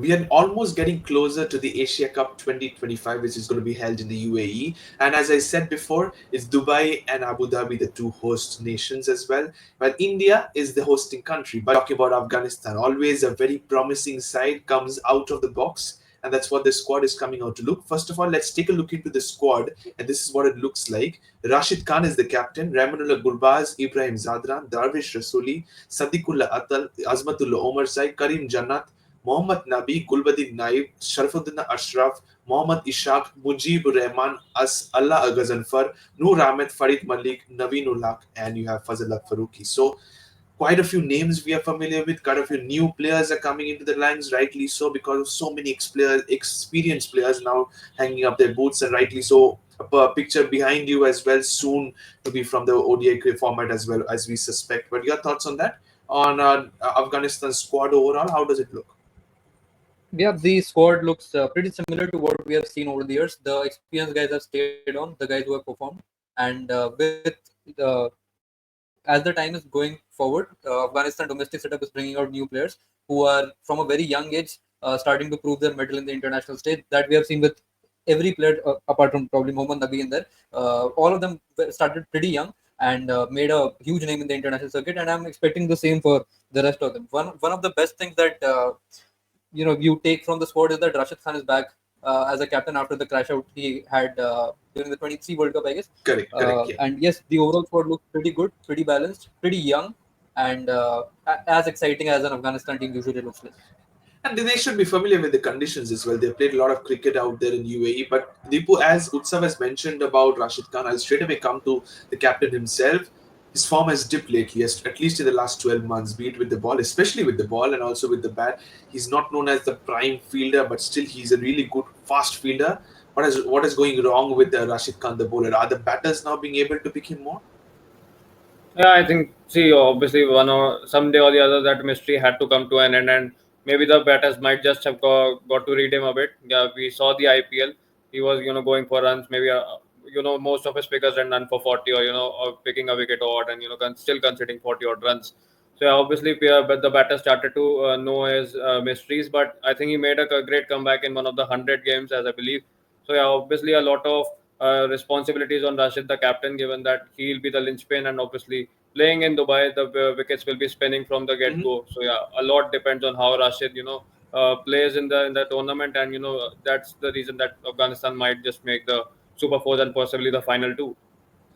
we are almost getting closer to the Asia Cup 2025, which is going to be held in the UAE. And as I said before, it's Dubai and Abu Dhabi, the two host nations as well. While India is the hosting country. But talking about Afghanistan, always a very promising side comes out of the box. And that's what the squad is coming out to look. First of all, let's take a look into the squad, and this is what it looks like. Rashid Khan is the captain, Ramanullah Gurbaz, Ibrahim Zadran, Darvish Rasuli, Sadiqullah Atal, Azmatullah Omar Sai, Karim Jannat, Mohammad Nabi, Gulbuddin Naib, Sharafuddin Ashraf, Mohammad Ishaq, Mujib Rahman, Allah Ghazanfar, Noor Ahmed, Farid Malik, Naveen and you have Fazlullah Farooqi. So quite a few names we are familiar with. Quite a few new players are coming into the ranks, rightly so, because of so many experienced players now hanging up their boots, and rightly so. A picture behind you as well, soon to be from the ODI format as well, as we suspect. But your thoughts on that? On Afghanistan squad overall, how does it look? Yeah, the squad looks pretty similar to what we have seen over the years. The experienced guys have stayed on, the guys who have performed, and with uh, as the time is going forward, Afghanistan domestic setup is bringing out new players who are from a very young age starting to prove their mettle in the international stage. That we have seen with every player apart from probably Mohammad Nabi in there. All of them started pretty young and made a huge name in the international circuit, and I'm expecting the same for the rest of them. One of the best things that you take from the squad is that Rashid Khan is back as a captain after the crash out he had during the 23 World Cup, I guess. Correct, yeah. And yes, the overall squad looks pretty good, pretty balanced, pretty young, and as exciting as an Afghanistan team usually looks like. And they should be familiar with the conditions as well. They played a lot of cricket out there in UAE. But Deepu, as Utsav has mentioned about Rashid Khan, I'll straight away come to the captain himself. His form has dipped lately, at least in the last 12 months, be it with the ball, especially with the ball and also with the bat. He's not known as the prime fielder, but still he's a really good fast fielder. What is going wrong with Rashid Khan, the bowler? Are the batters now being able to pick him more? Yeah, I think, see, obviously, one or someday or the other, that mystery had to come to an end, and maybe the batters might just have got to read him a bit. Yeah, we saw the IPL. He was, going for runs. Maybe, most of his figures ran none for 40, or or picking a wicket odd, and still conceding 40 odd runs. So yeah, obviously, but the batter started to know his mysteries. But I think he made a great comeback in one of the 100 games, as I believe. So yeah, obviously, a lot of responsibilities on Rashid, the captain, given that he'll be the linchpin, and obviously playing in Dubai, the wickets will be spinning from the get go. So yeah, a lot depends on how Rashid, plays in the tournament, and that's the reason that Afghanistan might just make the Super Fours and possibly the final two.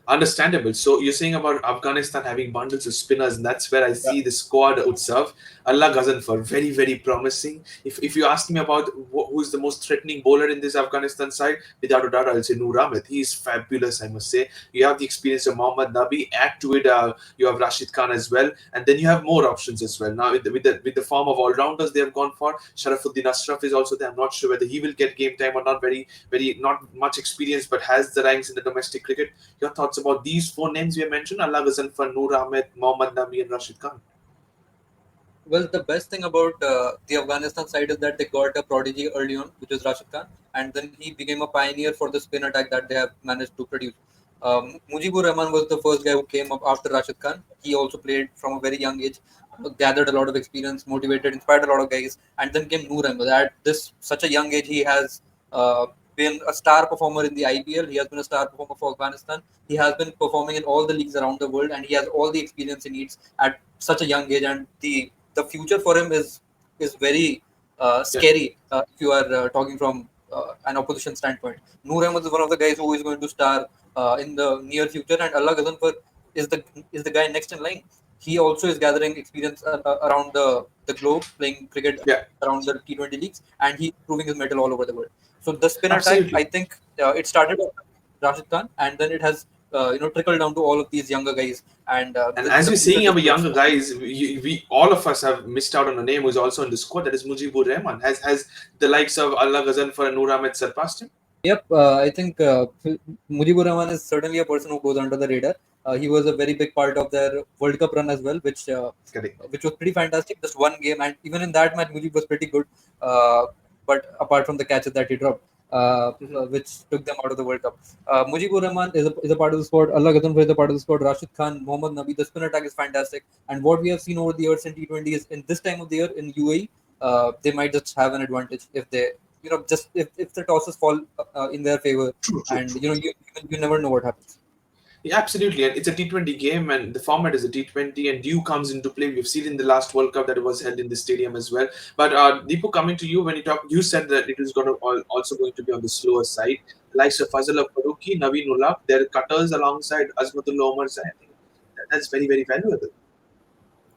Understandable. So you're saying about Afghanistan having bundles of spinners, and that's where I Yeah. see the squad Utsav. Allah Ghazanfar, very, very promising. If you ask me about who's the most threatening bowler in this Afghanistan side, without a doubt, I'll say Noor Ahmed. He's fabulous, I must say. You have the experience of Mohammad Nabi. Add to it, you have Rashid Khan as well, and then you have more options as well. Now with the form of all rounders they have gone for, Sharafuddin Ashraf is also there. I'm not sure whether he will get game time or not. Very not much experience, but has the ranks in the domestic cricket. Your thoughts about these four names we have mentioned: Allah Ghazanfar, Noor Ahmed, Mohammad Nabi, and Rashid Khan? Well, the best thing about the Afghanistan side is that they got a prodigy early on, which is Rashid Khan, and then he became a pioneer for the spin attack that they have managed to produce. Mujibur Rahman was the first guy who came up after Rashid Khan. He also played from a very young age, gathered a lot of experience, motivated, inspired a lot of guys, and then came Noor Ahmed. At this such a young age, he has been a star performer in the IPL. He has been a star performer for Afghanistan. He has been performing in all the leagues around the world, and he has all the experience he needs at such a young age. And the future for him is very Yeah. scary if you are talking from an opposition standpoint. Noor Ahmed is one of the guys who is going to star in the near future, and Allah Ghazanfar is the guy next in line. He also is gathering experience around the globe, playing cricket Yeah. around the T20 leagues, and he's proving his mettle all over the world. So the spin attack, Absolutely. I think, it started with Rashid Khan, and then it has trickled down to all of these younger guys. And And the as we're future seeing our just looks younger guys, we all of us have missed out on a name who's also in the squad. That is Mujibur Rahman. Has the likes of Allah Ghazanfar and Noor Ahmed surpassed him? Yep, I think Mujibur Rahman is certainly a person who goes under the radar. He was a very big part of their World Cup run as well, Correct. which was pretty fantastic. Just one game, and even in that match, Mujib was pretty good. But apart from the catches that he dropped, which took them out of the World Cup, Mujibur Rahman is a part of the squad. Allah Ghazanfar is a part of the squad. Rashid Khan, Mohammad Nabi, the spin attack is fantastic. And what we have seen over the years in T20 is in this time of the year in UAE, they might just have an advantage if they, just if the tosses fall in their favor, True, true, and true. you never know what happens. Yeah, absolutely, and it's a T20 game, and the format is a T20, and dew comes into play. We've seen in the last World Cup that it was held in the stadium as well. But Deepu, coming to you, when you said that it was going to also going to be on the slower side, likes of Fazal Faruqi, Naveen Ulap, their cutters alongside Azmatullah Omar Zai. I think that's very very valuable.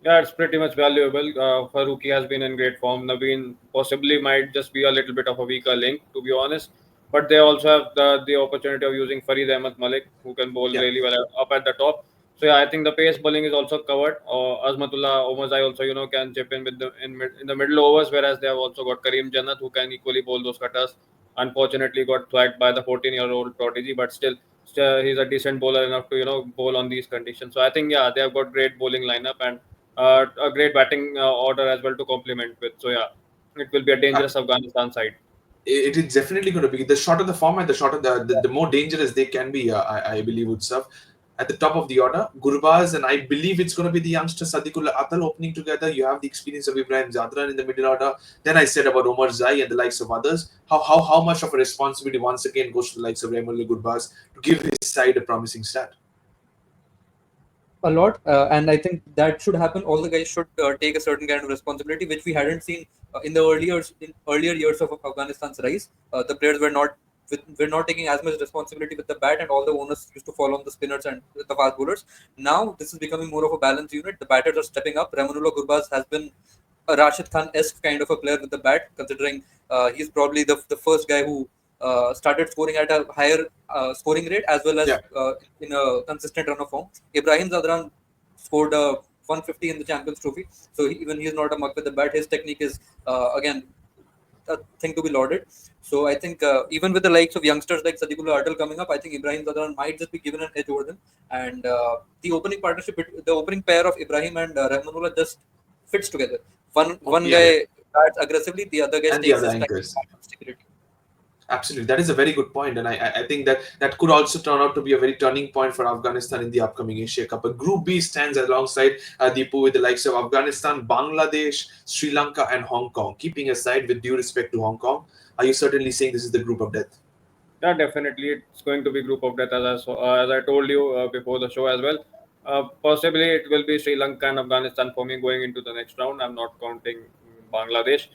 Yeah, it's pretty much valuable. Faruqi has been in great form. Naveen possibly might just be a little bit of a weaker link, to be honest. But they also have the opportunity of using Farid Ahmed Malik, who can bowl Yeah. really well up at the top. So yeah, I think the pace bowling is also covered. Azmatullah Omazai also, can chip in with in the middle overs, whereas they have also got Kareem Jannat, who can equally bowl those cutters. Unfortunately, got flagged by the 14-year-old prodigy, but still he's a decent bowler enough to bowl on these conditions. So I think yeah, they have got great bowling lineup and a great batting order as well to complement with. So yeah, it will be a dangerous Afghanistan side. It is definitely going to be the shorter the format, the shorter the more dangerous they can be. I believe Utsav at the top of the order, Gurbaz, and I believe it's going to be the youngster Sadiqullah Atal opening together. You have the experience of Ibrahim Zadran in the middle order. Then I said about Omar Zai and the likes of others. How much of a responsibility once again goes to the likes of Raymond Gurbaz to give his side a promising start. A lot, and I think that should happen. All the guys should take a certain kind of responsibility, which we hadn't seen in the earlier years of Afghanistan's rise. The players were not taking as much responsibility with the bat, and all the owners used to fall on the spinners and the fast bowlers. Now this is becoming more of a balanced unit. The batters are stepping up. Ramanullah Gurbaz has been a Rashid Khan-esque kind of a player with the bat, considering he's probably the first guy who started scoring at a higher scoring rate as well as Yeah. in a consistent run of form. Ibrahim Zadran scored 150 in the Champions Trophy, so even he's not a muck with the bat. His technique is again a thing to be lauded. So I think even with the likes of youngsters like Sadiqullah Atal coming up, I think Ibrahim Zadran might just be given an edge over them. And the opening partnership, the opening pair of Ibrahim and Rahmanullah just fits together. One Yeah, yeah. guy bats aggressively, the other guy And the takes other his time anchors. and stability. Absolutely, that is a very good point, and I think that could also turn out to be a very turning point for Afghanistan in the upcoming Asia Cup. But Group B stands alongside Deepu with the likes of Afghanistan, Bangladesh, Sri Lanka, and Hong Kong. Keeping aside, with due respect to Hong Kong, are you certainly saying this is the group of death? Yeah, definitely, it's going to be group of death as I told you before the show as well. Possibly it will be Sri Lanka and Afghanistan for me going into the next round. I'm not counting Bangladesh,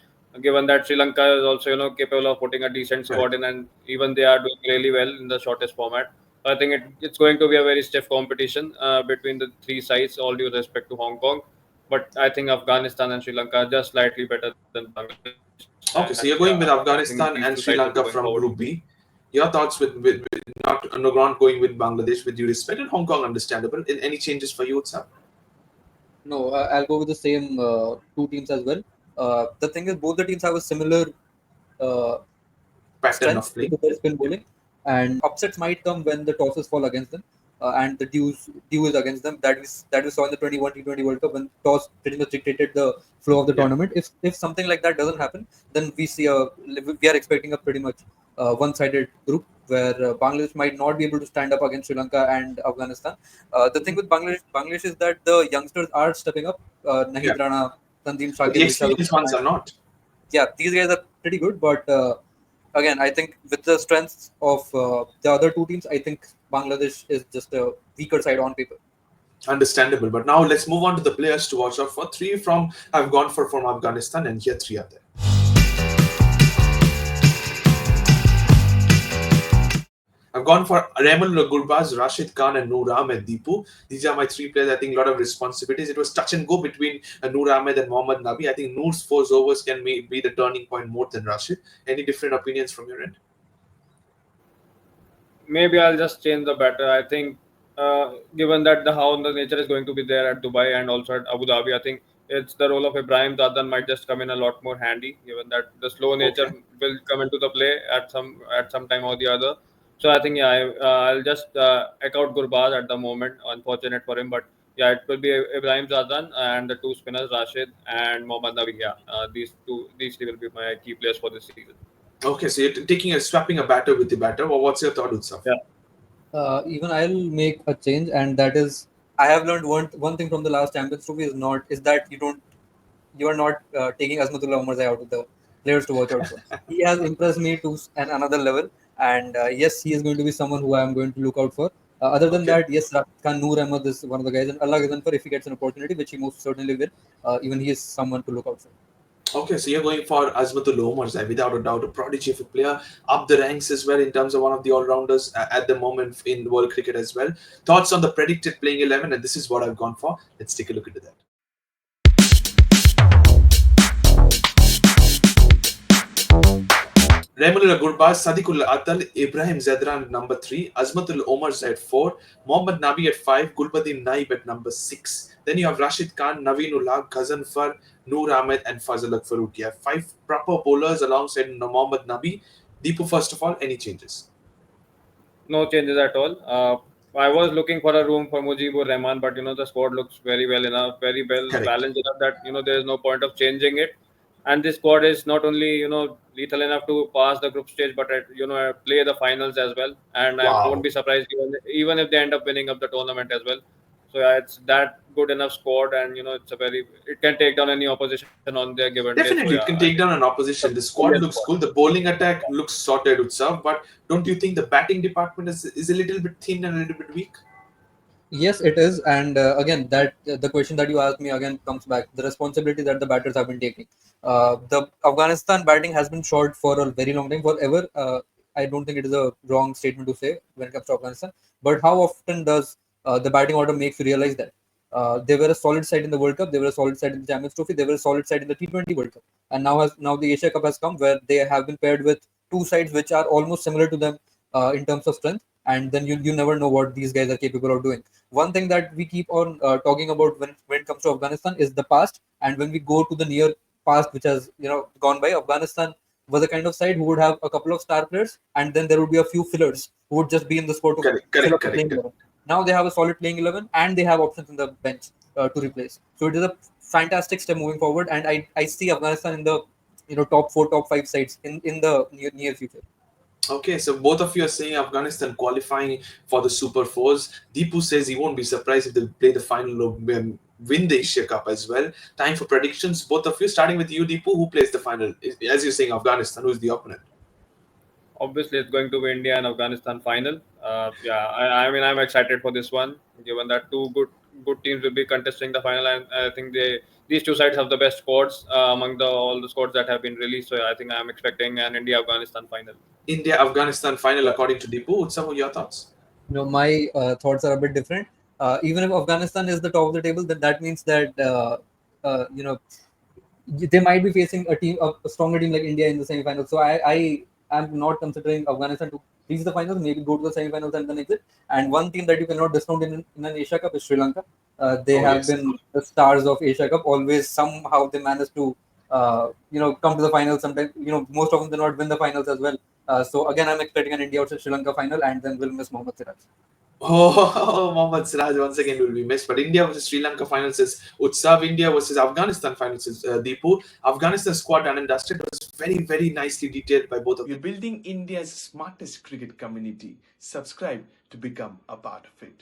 given that Sri Lanka is also capable of putting a decent Right. squad in, and even they are doing really well in the shortest format. So I think it's going to be a very stiff competition between the three sides. All due respect to Hong Kong, but I think Afghanistan and Sri Lanka are just slightly better than Bangladesh, and yeah, Okay, so I you're think going with these two sides will Afghanistan be and going Sri forward. Lanka from Group B. Your thoughts with not going with Bangladesh with due respect, and Hong Kong understandable. Any changes for you, Utsav? No, I'll go with the same two teams as well. The thing is, both the teams have a similar uh, Pattern strength of with playing. their spin bowling, and upsets might come when the tosses fall against them, and the dew is against them. That we saw in the 21 T20 World Cup when toss pretty much dictated the flow of the Yeah. tournament. If something like that doesn't happen, then we are expecting a pretty much one-sided group where Bangladesh might not be able to stand up against Sri Lanka and Afghanistan. The thing with Bangladesh is that the youngsters are stepping up. Yeah. Nahid Rana, Tanzim But the Shakir, Rishabh, experienced ones are not. yeah, these guys are pretty good. But again, I think with the strengths of the other two teams, I think Bangladesh is just a weaker side on paper. Understandable. But now let's move on to the players to watch out for. Three from I've gone for from Afghanistan, and here three are there. I've gone for Raymond Gurbaz, Rashid Khan, and Noor Ahmed Deepu. These are my three players. I think a lot of responsibilities. It was touch and go between Noor Ahmed and Mohammad Nabi. I think Noor's four overs can be the turning point more than Rashid. Any different opinions from your end? Maybe I'll just change the batter. I think, given that the how the nature is going to be there at Dubai and also at Abu Dhabi, I think it's the role of Ibrahim Zadan might just come in a lot more handy, given that the slow nature Okay. will come into the play at some time or the other. So I think yeah, I'll just echo out Gurbaz at the moment. Unfortunate for him, but yeah, it will be Ibrahim Zadan and the two spinners Rashid and Mohammad Nabi. Yeah, these three will be my key players for this season. Okay, so you're taking a swapping a batter with the batter. Well, what's your thought, Utsaf? Yeah. Even I'll make a change, and that is I have learned one thing from the last Champions Trophy is that you are not taking Azmatullah Omarzai out of the players to watch out for. He has impressed me to another level, and yes, he is going to be someone who I am going to look out for. Other than Okay. that, yes, Rashid Khan, Noor Ahmed is one of the guys, and Allah Ghaznfar, if he gets an opportunity, which he most certainly will, even he is someone to look out for. Okay, so you're going for Azmatul Omarzai, without a doubt, a prodigy of a player, up the ranks as well in terms of one of the all-rounders at the moment in world cricket as well. Thoughts on the predicted playing 11, and this is what I've gone for. Let's take a look into that. Raimullah Gurbaz, Sadiqullah Atal, Ibrahim Zadran at number 3, Azmatul Omarzai at 4, Mohammad Nabi at 5, Gulbuddin Naib at number 6. Then you have Rashid Khan, Naveenullah, Ghazanfar, Noor Ahmed, and Fazal Farouk. You have 5 proper bowlers alongside Mohammad Nabi. Deepu, first of all, any changes? No changes at all. I was looking for a room for Mujibur Rahman, but the squad looks very well enough, very well Correct. balanced enough that there is no point of changing it. And this squad is not only lethal enough to pass the group stage, but play the finals as well. And I won't Wow. be surprised even if they end up winning up the tournament as well. So yeah, it's that good enough squad, and it can take down any opposition on their given day. So yeah, Definitely, it I can think take down an it's a opposition. The squad brilliant looks squad. good. The bowling attack looks sorted itself, but don't you think the batting department is a little bit thin and a little bit weak? Yes, it is, and again, that the question that you asked me again comes back the responsibility that the batters have been taking. The Afghanistan batting has been short for a very long time, forever. I don't think it is a wrong statement to say when it comes to Afghanistan. But how often does the batting order makes you realize that they were a solid side in the World Cup, they were a solid side in the Champions Trophy, they were a solid side in the T20 World Cup, and now the Asia Cup has come where they have been paired with two sides which are almost similar to them in terms of strength, and then you never know what these guys are capable of doing. One thing that we keep on talking about when it comes to Afghanistan is the past, and when we go to the near past, which has gone by, Afghanistan was a kind of side who would have a couple of star players, and then there would be a few fillers who would just be in the squad to Correct, fill correct, up the correct. playing 11. Now they have a solid playing 11, and they have options in the bench to replace. So it is a fantastic step moving forward, and I see Afghanistan in the top four, top five sides in the near future. Okay, so both of you are saying Afghanistan qualifying for the Super Fours. Deepu says he won't be surprised if they play the final or win the Asia Cup as well. Time for predictions. Both of you, starting with you, Deepu, who plays the final? As you're saying, Afghanistan, who is the opponent? Obviously, it's going to be India and Afghanistan final. Yeah, I mean, I'm excited for this one, given that two good teams will be contesting the final, and I think these two sides have the best squads among all the squads that have been released. So yeah, I think I'm expecting an India Afghanistan final. India Afghanistan final, according to Deepu. What's some of your thoughts? My thoughts are a bit different. Even if Afghanistan is the top of the table, then that means that they might be facing a stronger team like India in the semifinals. So I am not considering Afghanistan to reach the finals, maybe go to the semifinals and then exit. And one team that you cannot discount in an Asia Cup is Sri Lanka. They Oh, have yes. been the stars of Asia Cup. Always somehow they manage to come to the finals. Sometimes most often they not win the finals as well. So again, I'm expecting an India versus Sri Lanka final, and then we'll miss Mohammad Siraj. Oh, Mohammad Siraj once again will be missed. But India versus Sri Lanka finals is Utsav. India versus Afghanistan finals is Deepu. Afghanistan squad done and dusted. It was very, very nicely detailed by both of you. We're building India's smartest cricket community. Subscribe to become a part of it.